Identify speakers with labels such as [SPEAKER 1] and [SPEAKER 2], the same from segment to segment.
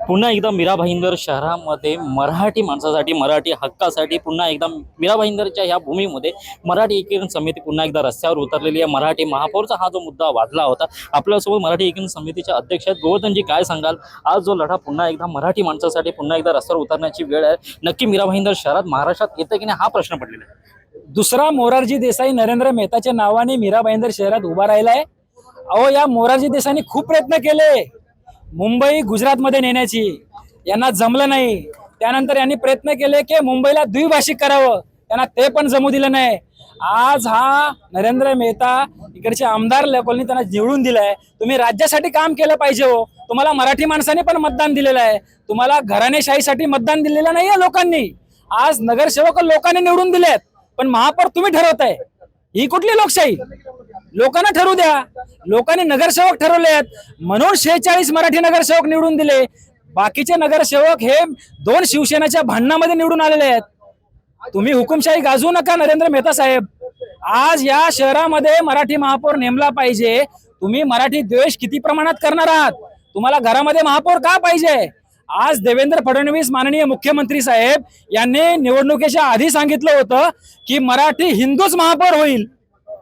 [SPEAKER 1] पुन्हा एकदा मीरा भाईंदर शहरामध्ये मराठी माणसासाठी मराठी हक्कासाठी पुन्हा एकदा मीरा भाईंदरच्या ह्या भूमीमध्ये मराठी एकीकरण समिती पुन्हा एकदा रस्त्यावर उतरलेली आहे। मराठी महापौरचा हा जो मुद्दा वाढला होता, आपल्यासोबत मराठी एकीकरण समितीचे अध्यक्ष आहेत गोवर्धनजी, काय सांगाल? आज जो लढा पुन्हा एकदा मराठी माणसासाठी पुन्हा एकदा रस्त्यावर उतरण्याची वेळ आहे, नक्की मीरा भाईंदर शहरात महाराष्ट्रात येतं की नाही हा प्रश्न पडलेला आहे।
[SPEAKER 2] दुसरा मोरारजी देसाई नरेंद्र मेहताच्या नावाने मीरा भाईंदर शहरात उभा राहिलाय। अहो, या मोरारजी देसाईंनी खूप प्रयत्न केले मुंबई गुजरातमध्ये नेण्याची, यांना जमलं नाही। त्यानंतर यांनी प्रयत्न केले की मुंबईला द्विभाषिक करावं, त्यांना ते पण जमू दिलं नाही। आज हा नरेंद्र मेहता इकडचे आमदार लोकांनी त्यांना निवडून दिलाय। तुम्ही राज्यासाठी काम केलं पाहिजे हो, तुम्हाला मराठी माणसाने पण मतदान दिलेलं आहे, तुम्हाला घराणेशाहीसाठी मतदान दिलेलं नाहीये लोकांनी। आज नगरसेवक लोकांनी निवडून दिलेत, पण महापौर तुम्ही ठरवताय। ही कुठली लोकशाही? लोकांना ठरवू द्या। लोकांनी नगरसेवक ठरवलेत म्हणून 46 मराठी नगरसेवक निवडून दिले। बाकीचे नगरसेवक हे 2 शिवसेनेच्या भांडणामध्ये निवडून आलेले आहेत। तुम्ही हुकुमशाही गाजवू नका नरेंद्र मेहता साहेब। आज या शहरामध्ये मराठी महापौर नेमला पाहिजे। तुम्ही मराठी द्वेष किती प्रमाणात करणार आहात? तुम्हाला घरामध्ये महापौर का पाहिजे? आज देवेंद्र फडणवीस माननीय मुख्यमंत्री साहेब यांनी निवडणुकीच्या आधी सांगितलं होतं की मराठी हिंदूच महापौर होईल,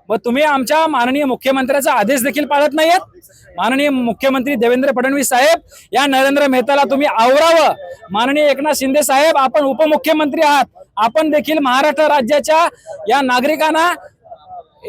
[SPEAKER 2] व तुम्ही आमच्या माननीय मुख्यमंत्र्याचा आदेश देखील पाळत नाहीयेत। माननीय मुख्यमंत्री देवेंद्र फडणवीस साहेब, या नरेंद्र मेहताला तुम्ही आवरावं। माननीय एकनाथ शिंदे साहेब, आपण उपमुख्यमंत्री आहात, आपण देखील महाराष्ट्र राज्याच्या या नागरिकांना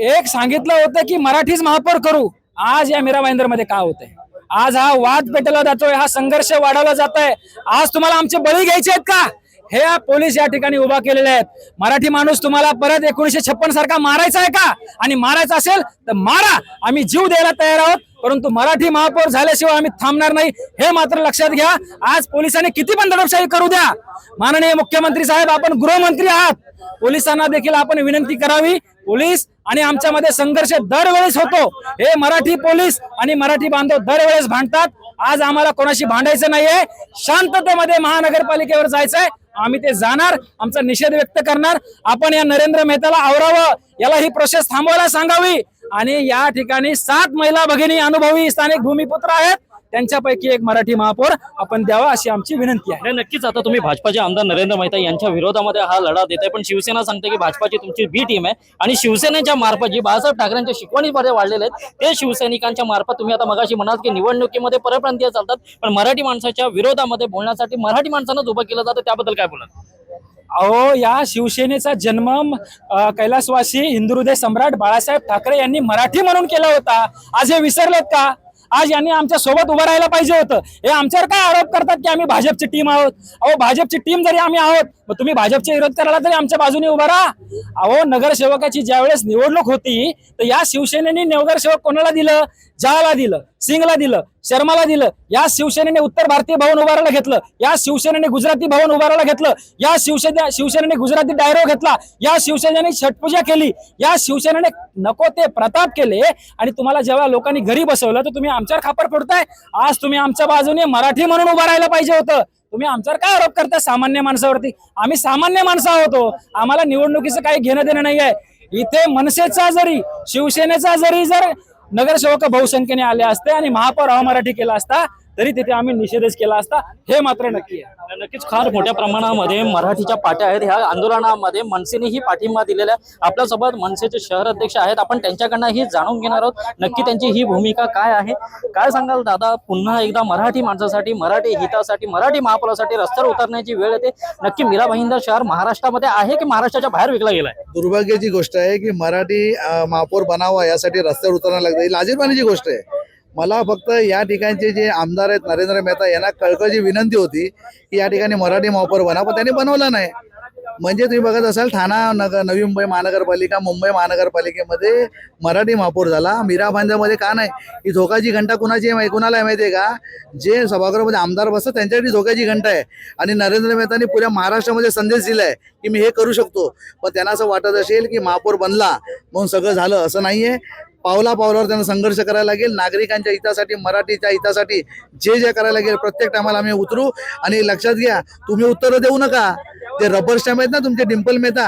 [SPEAKER 2] एक सांगितलं होतं की मराठीच महापौर करू। आज या मीरा भाईंदरमध्ये काय होतंय? आज हा वाद पेटला जातोय, हा संघर्ष वाढवला जात आहे। आज तुम्हाला आमचे बळी घ्यायचे आहेत का? हे पोलीस या ठिकाणी उभा केलेले आहेत। मराठी माणूस तुम्हाला परत 1956 सारखा मारायचा आहे का? आणि मारायचा असेल तर मारा, आम्ही जीव द्यायला तयार आहोत, परंतु मराठी महापौर झाल्याशिवाय आम्ही थांबणार नाही, हे मात्र लक्षात घ्या। आज पोलिसांनी किती पण दडपशाही करू द्या, माननीय मुख्यमंत्री साहेब आपण गृहमंत्री आहात, पोलिसांना देखील आपण विनंती करावी। पोलीस आणि आमच्यामध्ये संघर्ष दरवेळेस होतो, हे मराठी पोलीस आणि मराठी बांधव दरवेळेस भांडतात। आज आम्हाला कोणाशी भांडायचं नाहीये, शांततेमध्ये महानगरपालिकेवर जायचंय, आम्ही ते जाणार, आमचा निषेध व्यक्त करणार। आपण या नरेंद्र मेहताला आवरावं, याला ही प्रोसेस थांबवायला सांगावी। आणि या ठिकाणी 7 महिला भगिनी अनुभवी स्थानिक भूमिपुत्र आहेत, त्यांच्यापैकी एक मराठी महापौर आपण द्यावा अशी आमची विनंती आहे।
[SPEAKER 1] नक्कीच आता तुम्ही भाजपाचे आमदार नरेंद्र मेहता यांच्या विरोधामध्ये हा लढा देताय, पण शिवसेना सांगते की भाजपाची तुमची बी टीम आहे आणि शिवसेनेच्या मार्फत जी बाळासाहेब ठाकरेंच्या शिकवणीमध्ये वाढलेले आहेत ते शिवसैनिकांच्या मार्फत तुम्ही आता मगाशी म्हणाल की निवडणुकीमध्ये परप्रांतीय चालतात, पण मराठी माणसाच्या विरोधामध्ये बोलण्यासाठी मराठी माणसांनाच उभं केलं जातं, त्याबद्दल काय बोलाल?
[SPEAKER 2] अहो, या शिवसेनेचा जन्म कैलासवासी हिंदू हृदय सम्राट बाळासाहेब ठाकरे यांनी मराठी म्हणून केला होता। आज हे विसरलेत का? आज यांनी आमच्या सोबत उभं राहायला पाहिजे होतं। हे आमच्यावर काय आरोप करतात की आम्ही भाजपची टीम आहोत? अहो, भाजपची टीम जरी आम्ही आहोत, मग तुम्ही भाजपचे विरोध करायला तरी आमच्या बाजूने उभा राहा। अहो, नगरसेवकाची ज्यावेळेस निवडणूक होती तर या शिवसेनेने नगरसेवक कोणाला दिलं? जहाला दिलं, सिंगला दिलं, शर्माला दिलं। या शिवसेनेने उत्तर भारतीय भवन उभारायला घेतलं, या शिवसेनेने गुजराती भवन उभारायला घेतलं, या शिवसेनेने गुजराती डायरो घेतला, या शिवसेनेने छटपूजा केली, या शिवसेनेने नको ते प्रताप केले। आणि तुम्हाला जेव्हा लोकांनी घरी बसवलं तर तुम्ही आमच्यावर खापर फोडताय। आज तुम्ही आमच्या बाजूने मराठी म्हणून उभं राहायला पाहिजे होतं। तुम्ही आमच्यावर काय आरोप करताय सामान्य माणसावरती? आम्ही सामान्य माणसं आहोत, आम्हाला निवडणुकीचं काही घेणं देणं नाही आहे। इथे मनसेचा जरी शिवसेनेचा जरी जर नगरसेवक बहुसंख्येने आले असते आणि महापौर अमराठी केला असता तरी तिथे आम्ही निषेधच केला असता, हे मात्र नक्की आहे।
[SPEAKER 1] नक्कीच फार मोठ्या प्रमाणामध्ये मराठीच्या पाट्या आहेत, ह्या आंदोलनामध्ये मनसेनेही पाठिंबा दिलेला आहे। आपल्यासोबत मनसेचे शहर अध्यक्ष आहेत, आपण त्यांच्याकडनंही जाणून घेणार आहोत नक्की त्यांची ही भूमिका काय आहे। काय सांगाल दादा, पुन्हा एकदा मराठी माणसासाठी मराठी हितासाठी मराठी महापौरासाठी रस्त्यावर उतरण्याची वेळ येते, नक्की मीरा भाईंदर शहर महाराष्ट्रामध्ये आहे की महाराष्ट्राच्या बाहेर विकला गेलाय?
[SPEAKER 3] दुर्भाग्याची गोष्ट आहे की मराठी महापौर बनावा यासाठी रस्त्यावर उतरायला लागतं, ही लाजिरवाणीची गोष्ट आहे। मला फक्त या ठिकाणचे जे आमदार आहेत नरेंद्र मेहता यांना कळकळीची विनंती होती की या ठिकाणी मराठी महापौर बना, पण त्यांनी बनवला नाही। म्हणजे तुम्ही बघत असाल ठाणा नगर, नवी मुंबई महानगरपालिका, मुंबई महानगरपालिकेमध्ये मराठी महापौर झाला. मीरा भाईंदरमध्ये का नाही? ही धोकाची घंटा कुणाची आहे कुणाला आहे माहिती आहे का? जे सभागृहामध्ये आमदार बसतात त्यांच्यासाठी धोक्याची घंटा आहे. आणि नरेंद्र मेहतांनी पुऱ्या महाराष्ट्रामध्ये संदेश दिलाय की मी हे करू शकतो. पण त्यांना असं वाटत असेल की महापौर बनला म्हणून सगळं झालं, असं नाहीये. पावला पावलावर त्यांना संघर्ष करायला लागेल. नागरिकांच्या हितासाठी, मराठीच्या हितासाठी जे जे करायला लागेल प्रत्येक टायमाला आम्ही उतरू. आणि लक्षात घ्या, तुम्ही उत्तरं देऊ नका. ते रबर स्टॅम्प आहेत ना तुमचे, डिंपल मेहता,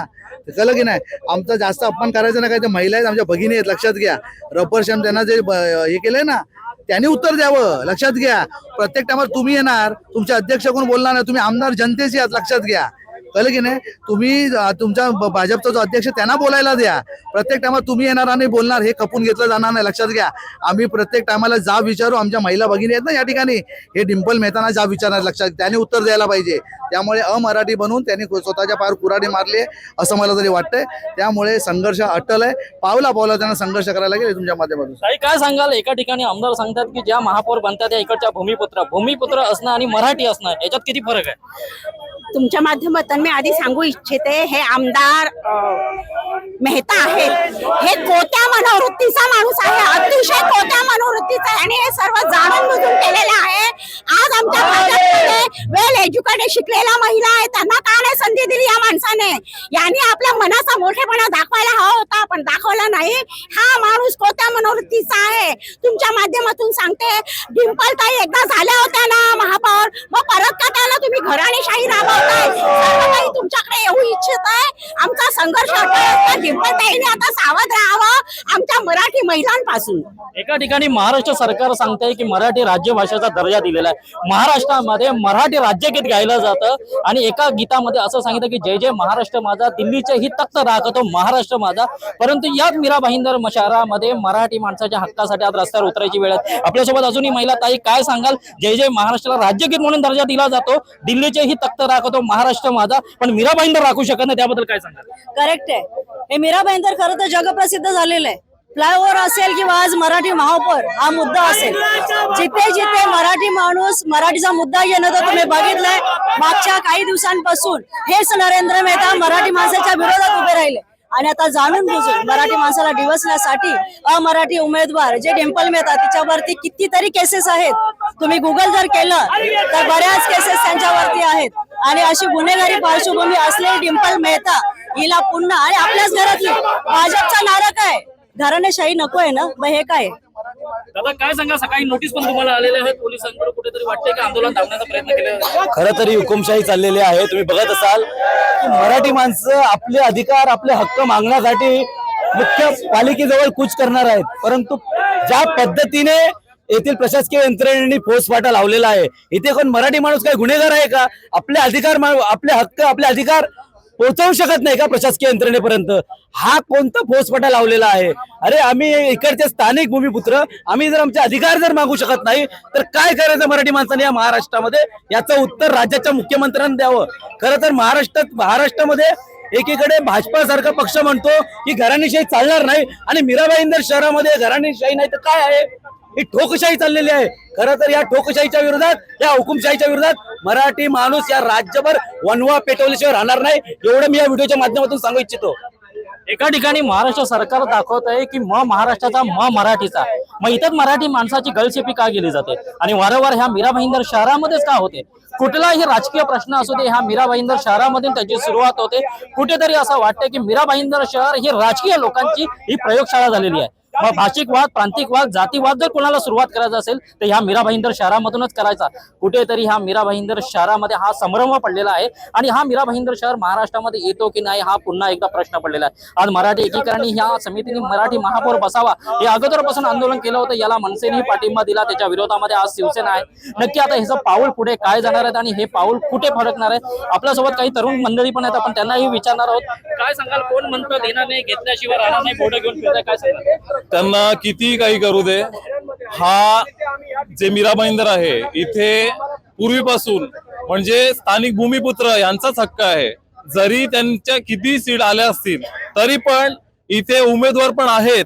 [SPEAKER 3] कळलं की नाही? आमचा जास्त अपमान करायचा ना, काय ते महिला आहेत, आमच्या भगिनी आहेत, लक्षात घ्या. रबर स्टॅम्प त्यांना जे हे केलंय ना, त्यांनी उत्तर द्यावं. लक्षात घ्या, प्रत्येक टायमाला तुम्ही येणार, तुमचे अध्यक्ष कोण बोलणार नाही, तुम्ही आमदार जनतेचे आहात, लक्षात घ्या. कळलं की नाही? तुम्ही तुमचा भाजपचा जो अध्यक्ष त्यांना बोलायला द्या. प्रत्येक टायमाला तुम्ही येणार आणि बोलणार, हे खपून घेतलं जाणार नाही, लक्षात घ्या. आम्ही प्रत्येक टायमाला जा विचारू. आमच्या महिला भगिनी आहेत ना या ठिकाणी, हे डिंपल मेहताना जा विचारणार, लक्षात, त्यांनी उत्तर द्यायला पाहिजे. त्यामुळे अमराठी बनून त्यांनी स्वतःच्या पायावर कुऱ्हाडी मारली, असं मला तरी वाटतंय. त्यामुळे संघर्ष अटल आहे. पावला पावला त्यांना संघर्ष करायला लागेल तुमच्या माध्यमातून.
[SPEAKER 1] ताई, काय सांगाल? एका ठिकाणी आमदार सांगतात की ज्या महापौर बनतात त्या इकडच्या भूमिपुत्र असणं आणि मराठी असणं याच्यात किती फरक आहे?
[SPEAKER 4] तुमच्या माध्यमातून मी आधी सांगू इच्छिते, हे आमदार मेहता आहेत, हे कोत्या मनोवृत्तीचा माणूस आहे, अतिशय कोत्या मनोवृत्तीचा आहे. आणि हे सर्व जाणून बुजून केलेलं आहे. आज आमच्या भाजपमध्ये वेल एज्युकेटेड शिकलेल्या महिला आहेत, त्यांना का नाही संधी दिली या माणसाने? यांनी आपल्या मनाचा मोठेपणा दाखवायला हवा होता, पण दाखवला नाही. हा माणूस कोत्या मनोवृत्तीचा आहे. तुमच्या माध्यमातून सांगते, डिंपल ताई एकदा झाल्या होत्या ना महापौर, मग परत का त्याला तुम्ही घराणेशाही राबवताय? सर्व काही तुमच्याकडे येऊ इच्छित आहे. आमचा संघर्ष अटळ. डिंपल ताईने आता सावध राहावं आमच्या मराठी महिलांपासून.
[SPEAKER 1] एका ठिकाणी महाराष्ट्र सरकार सांगतंय की मराठी राज्यभाषेचा दर्जा दिलेला आहे. महाराष्ट्रामध्ये मराठी राज्यगीत गायलं जातं आणि एका गीतामध्ये असं सांगितलं की जय जय महाराष्ट्र माझा, दिल्लीचे ही तख्त राखतो महाराष्ट्र माझा. परंतु याच मीरा भाईंदर शहरामध्ये मराठी माणसाच्या हक्कासाठी आज रस्त्यावर उतरायची वेळ आहे. आपल्यासोबत अजूनही महिला. ताई, काय सांगाल? जय जय महाराष्ट्राला राज्यगीत म्हणून दर्जा दिला जातो, दिल्लीचे ही तख्त राखतो महाराष्ट्र माझा, पण मीरा भाईंदर राखू शकत नाही, त्याबद्दल काय सांगाल?
[SPEAKER 5] करेक्ट आहे. हे मीरा भाईंदर खरं तर जगप्रसिद्ध झालेलं आहे. फ्लायओव्हर असेल किंवा आज मराठी महापौर हा मुद्दा असेल, जिथे जिथे मराठी माणूस मराठीचा मुद्दा घेणं तर तुम्ही बघितलंय. मागच्या काही दिवसांपासून हेच नरेंद्र मेहता मराठी माणसाच्या विरोधात उभे राहिले आणि आता जाणून बुजून मराठी माणसाला डिवचण्यासाठी अमराठी उमेदवार जे डिंपल मेहता, तिच्यावरती कितीतरी केसेस आहेत. तुम्ही गुगल जर केलं तर बऱ्याच केसेस त्यांच्यावरती आहेत. आणि अशी गुन्हेगारी पार्श्वभूमी असलेली डिंपल मेहता हिला पुन्हा, आणि आपल्याच घरातली भाजपचा नारा काय, घराणेशाही नको आहे ना, मग हे काय?
[SPEAKER 1] दादा, काय सांगा? सकाळी नोटीस पण तुम्हाला आलेले आहेत पोलिसांकडून, कुठेतरी वाटतंय की आंदोलन थांबण्याचा प्रयत्न केला?
[SPEAKER 6] खरं तरी हुकुमशाही चाललेली आहे. तुम्ही बघत असाल की मराठी माणसं आपले अधिकार, आपले हक्क मागण्यासाठी मुख्य पालिकेजवळ कूच करणार आहेत. परंतु ज्या पद्धतीने येथील प्रशासकीय यंत्रणेने फौजफाटा लावलेला आहे, इथे कोण मराठी माणूस काही गुन्हेगार आहे का? आपले अधिकार, आपले हक्क, आपले अधिकार पोहोचवू शकत नाही का प्रशासकीय यंत्रणेपर्यंत? हा कोणता फौजफाटा लावलेला आहे? अरे, आम्ही इकडचे स्थानिक भूमिपुत्र, आम्ही जर आमचे अधिकार जर मागू शकत नाही तर काय करायचं मराठी माणसाने या महाराष्ट्रामध्ये? याचं उत्तर राज्याच्या मुख्यमंत्र्यांनी द्यावं. खरं तर महाराष्ट्रामध्ये एकीकडे भाजपासारखा पक्ष म्हणतो की घराणेशाही चालणार नाही, आणि मीरा भाईंदर शहरामध्ये घराणेशाही नाही तर काय आहे? ही ठोकशाही चाललेली आहे. खरं तर या ठोकशाहीच्या विरोधात, या हुकुमशाहीच्या विरोधात मराठी माणूस या राज्यभर वनवा पेटवल्याशिवाय राहणार नाही, एवढं मी या व्हिडिओच्या माध्यमातून सांगू इच्छितो.
[SPEAKER 1] एका ठिकाणी महाराष्ट्र सरकार दाखवत आहे की महाराष्ट्राचा मराठीचा, मग इथं मराठी माणसाची गळचेपी का केली जाते आणि वारंवार ह्या मीरा भाईंदर शहरामध्येच का होते? कुठलाही राजकीय प्रश्न असू दे, ह्या मीरा भाईंदर शहरामधून त्याची सुरुवात होते. कुठेतरी असं वाटतं की मीरा भाईंदर शहर ही राजकीय लोकांची ही प्रयोगशाळा झालेली आहे. मग भाषिक वाद, प्रांतिक वाद, जातीवाद जर कोणाला सुरुवात करायचा असेल तर ह्या मीरा भाईंदर शहरामधूनच करायचा. कुठेतरी ह्या मीरा भाईंदर शहरामध्ये हा संभ्रम पडलेला आहे आणि हा मीरा भाईंदर शहर महाराष्ट्रामध्ये येतो की नाही हा पुन्हा एकदा प्रश्न पडलेला आहे. आज मराठी एकीकरणी ह्या समितीने मराठी महापौर बसावा हे अगोदरपासून आंदोलन केलं होतं, याला मनसेनेही पाठिंबा दिला, त्याच्या विरोधामध्ये आज शिवसेना आहे. नक्की आता ह्याचं पाऊल पुढे काय जाणार आहे आणि हे पाऊल कुठे फरकणार आहे? आपल्यासोबत काही तरुण मंडळी पण आहेत, आपण त्यांनाही विचारणार आहोत. काय सांगाल? कोण म्हणतो देणार नाही, घेतल्याशिवाय राहणार नाही, फोटो घेऊन फिरताय, काय सांगाल?
[SPEAKER 7] त्यांना किती काही करू दे, हा जे मीरा भाईंदर आहे इथे पूर्वीपासून म्हणजे स्थानिक भूमिपुत्र यांचाच हक्क आहे. जरी त्यांच्या किती सीट आल्या असतील तरी पण इथे उमेदवार पण आहेत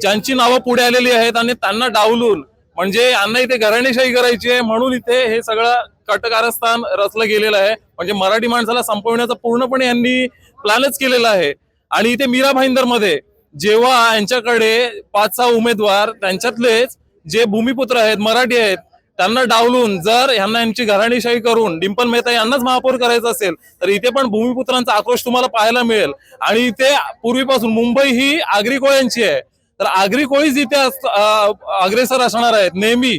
[SPEAKER 7] ज्यांची नावं पुढे आलेली आहेत आणि त्यांना डावलून म्हणजे यांना इथे घराणेशाही करायची आहे, म्हणून इथे हे सगळं कटकारस्थान रचलं गेलेलं आहे. म्हणजे मराठी माणसाला संपवण्याचा पूर्णपणे यांनी प्लॅनच केलेला आहे. आणि इथे मीरा भाईंदर मध्ये जेव्हा यांच्याकडे 5-6 उमेदवार, त्यांच्यातलेच जे भूमिपुत्र आहेत, मराठी आहेत, त्यांना डावलून जर यांना यांची घराणेशाही करून डिंपल मेहता यांनाच महापौर करायचं असेल तर इथे पण भूमिपुत्रांचा आक्रोश तुम्हाला पाहायला मिळेल. आणि इथे पूर्वीपासून मुंबई ही आगरी कोळ्यांची आहे, तर आगरी कोळीच इथे अग्रेसर असणार आहेत नेहमी.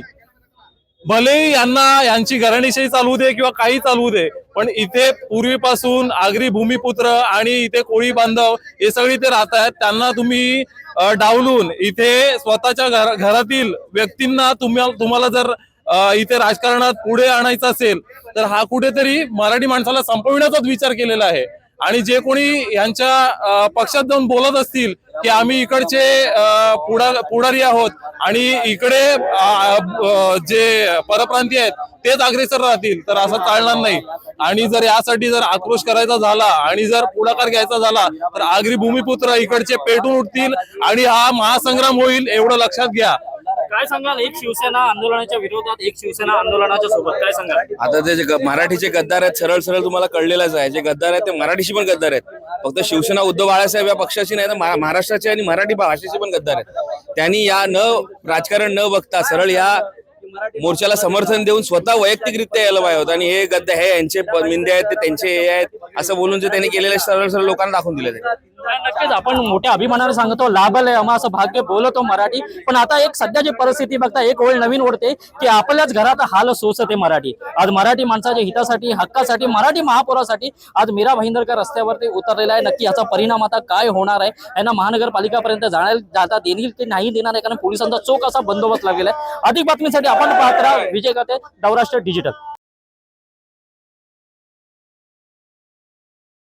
[SPEAKER 7] भलेही यांना यांची घराणेशाही चालू दे किंवा काही चालू दे, पण इथे पूर्वीपासून आगरी भूमिपुत्र आणि इथे कोळी बांधव हे सगळे इथे राहत आहेत. त्यांना तुम्ही डावलून इथे स्वतःच्या घरातील व्यक्तींना तुम्हाला जर इथे राजकारणात पुढे आणायचं असेल तर हा कुठेतरी मराठी माणसाला संपविण्याचाच विचार केलेला आहे. आणि जे कोणी यांच्या पक्षात जाऊन बोलत असतील की आम्ही इकडचे पुढारी आहोत आणि इकडे जे परप्रांतीय आहेत तेच अग्रेसर राहतील, तर असं चालणार नाही. आणि जर यासाठी जर आक्रोश करायचा झाला आणि जर पुढाकार घ्यायचा झाला तर आगरी भूमिपुत्र इकडचे पेटून उठतील आणि हा महासंग्राम होईल, एवढं लक्षात घ्या.
[SPEAKER 1] काय सांगाल एक शिवसेना आंदोलनाच्या विरोधात, एक शिवसेना आंदोलनाच्या सोबत, काय सांगाल?
[SPEAKER 8] आता ते जे मराठीचे गद्दार आहेत, सरळ सरळ तुम्हाला कळलेलंच आहे, जे गद्दार आहेत ते मराठीशी पण गद्दार आहेत. फक्त शिवसेना उद्धव बाळासाहेब या पक्षाची नाही तर महाराष्ट्राची आणि मराठी भाषेची पण गद्दार आहेत. त्यांनी या राजकारण न बघता सरळ या मोर्चाला समर्थन देऊन स्वतः वैयक्तिकरित्या यायला पाहिजे होतं. आणि हे गद्दे हे यांचे मिंदे आहेत, ते त्यांचे हे आहेत असं बोलून जे त्यांनी केलेले सरळ सरळ लोकांना दाखवून दिले.
[SPEAKER 1] नक्कीच आपण मोठ्या अभिमानाने सांगतो लाभलंय आम्हा असं भाग्य बोलतो मराठी. पण आता एक सध्याची परिस्थिती बघता एक ओळ नवीन ओढते की आपल्याच घरात हाल सोसते मराठी. आज मराठी माणसाच्या हितासाठी, हक्कासाठी, मराठी महापौरासाठी आज मीरा भाईंदरकर रस्त्यावरती उतरलेला आहे. नक्की याचा परिणाम आता काय होणार आहे, यांना महानगरपालिकापर्यंत जाता देईल की नाही देणार आहे, कारण पोलिसांचा चोख असा बंदोबस्त लागलेला आहे. अधिक बातमीसाठी आपण पाहत राहा विजय गाते, नवराष्ट्र डिजिटल.